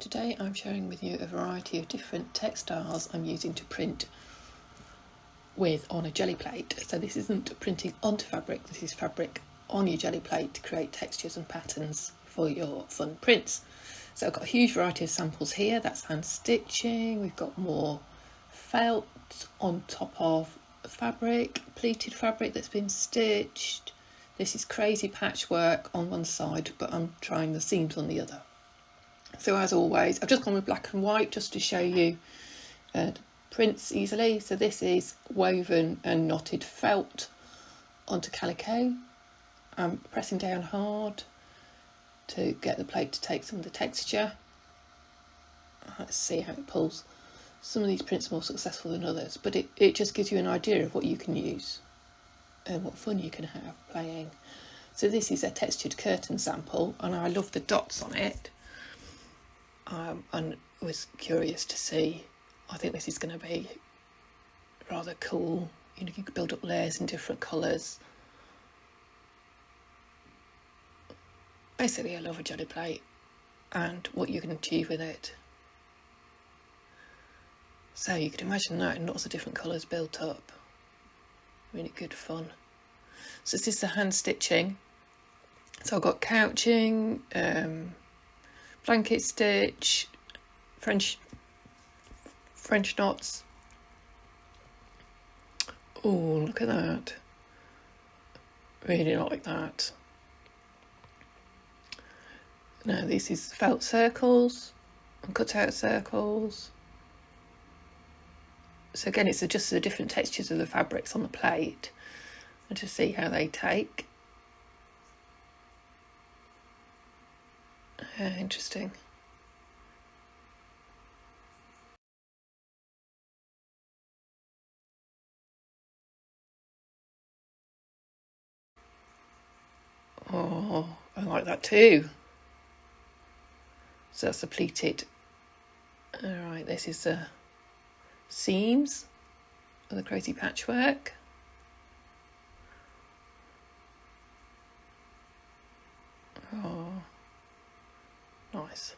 today I'm sharing with you a variety of different textiles I'm using to print with on a jelly plate. So this isn't printing onto fabric, this is fabric on your jelly plate to create textures and patterns for your fun prints. So I've got a huge variety of samples here. That's hand stitching, we've got more felt on top of fabric, pleated fabric that's been stitched. This is crazy patchwork on one side, but I'm trying the seams on the other. So as always, I've just gone with black and white just to show you prints easily. So this is woven and knotted felt onto calico. I'm pressing down hard to get the plate to take some of the texture. Let's see how it pulls. Some of these prints are more successful than others, but it just gives you an idea of what you can use and what fun you can have playing. So this is a textured curtain sample, and I love the dots on it. And was curious to see. I think this is going to be rather cool. You know, you could build up layers in different colours. Basically, I love a jelly plate and what you can achieve with it. So you could imagine that in lots of different colours built up. Really good fun. So this is the hand stitching. So I've got couching, blanket stitch, French knots. Oh, look at that. Really like that. Now this is felt circles and cut out circles. So again, it's just the different textures of the fabrics on the plate and to see how they take. Interesting. Oh, I like that too. So that's the pleated. Alright, this is the seams of the crazy patchwork. Oh, nice.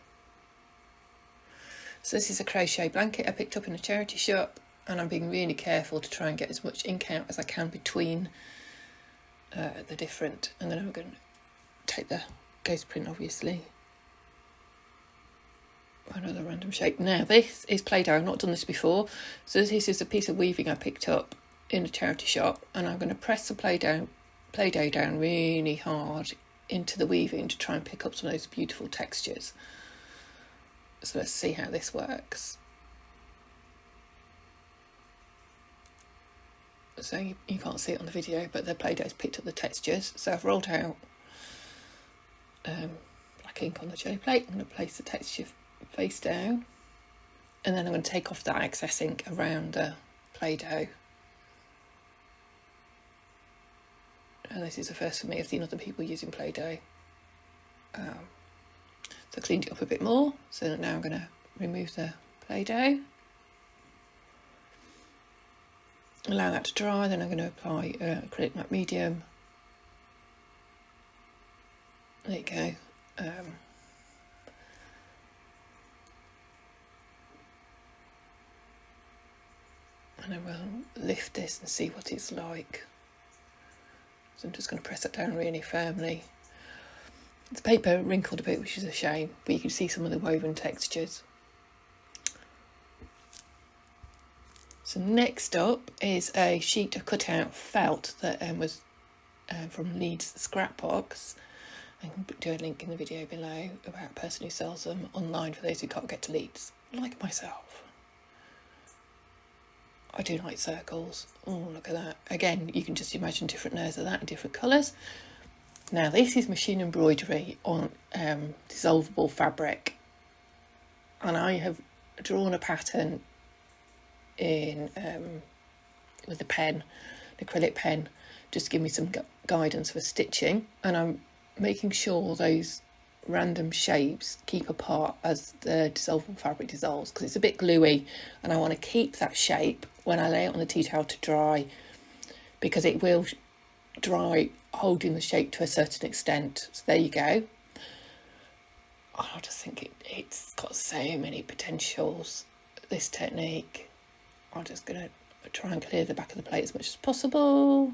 So this is a crochet blanket I picked up in a charity shop, and I'm being really careful to try and get as much ink out as I can between the different, and then I'm going to take the ghost print obviously. Another random shape. Now this is Play-Doh. I've not done this before, so this is a piece of weaving I picked up in a charity shop, and I'm going to press the Play-Doh down really hard into the weaving to try and pick up some of those beautiful textures. So let's see how this works. So you can't see it on the video, but the Play-Doh's picked up the textures. So I've rolled out black ink on the jelly plate. I'm going to place the texture face down, and then I'm going to take off that excess ink around the Play-Doh. And this is the first for me. I've seen other people using Play-Doh. So I cleaned it up a bit more. So now I'm going to remove the Play-Doh. Allow that to dry. Then I'm going to apply acrylic matte medium. There you go. And I will lift this and see what it's like. So I'm just going to press it down really firmly. The paper wrinkled a bit, which is a shame, but you can see some of the woven textures. So next up is a sheet of cut out felt that was from Leeds Scrapbox. I can do a link in the video below about a person who sells them online for those who can't get to Leeds, like myself. I do like circles. Oh, look at that. Again, you can just imagine different layers of that in different colours. Now this is machine embroidery on dissolvable fabric, and I have drawn a pattern in with a pen, an acrylic pen, just to give me some guidance for stitching, and I'm making sure those random shapes keep apart as the dissolvable fabric dissolves, because it's a bit gluey and I want to keep that shape when I lay it on the tea towel to dry, because it will dry holding the shape to a certain extent. So there you go. I just think it's got so many potentials, this technique. I'm just going to try and clear the back of the plate as much as possible.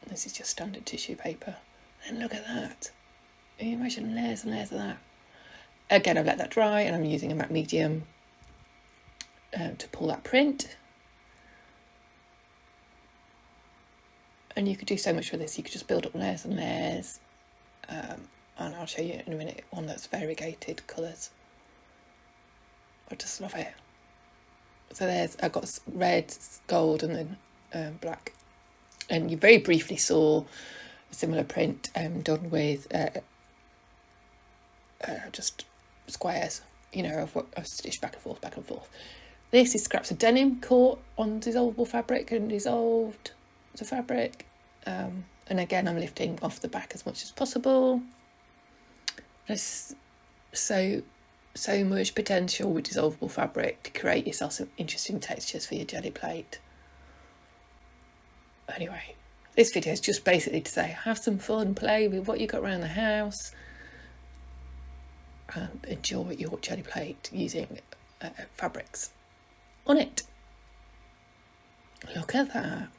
This is just standard tissue paper. And look at that. Can you imagine layers and layers of that? Again, I've let that dry and I'm using a matte medium to pull that print. And you could do so much with this. You could just build up layers and layers. And I'll show you in a minute one that's variegated colours. I just love it. So I've got red, gold and then black. And you very briefly saw a similar print done with just squares, you know, I've stitched back and forth. This is scraps of denim caught on dissolvable fabric and dissolved the fabric. And again, I'm lifting off the back as much as possible. There's so much potential with dissolvable fabric to create yourself some interesting textures for your jelly plate. Anyway, this video is just basically to say have some fun, play with what you got around the house and enjoy your jelly plate using fabrics on it. Look at that.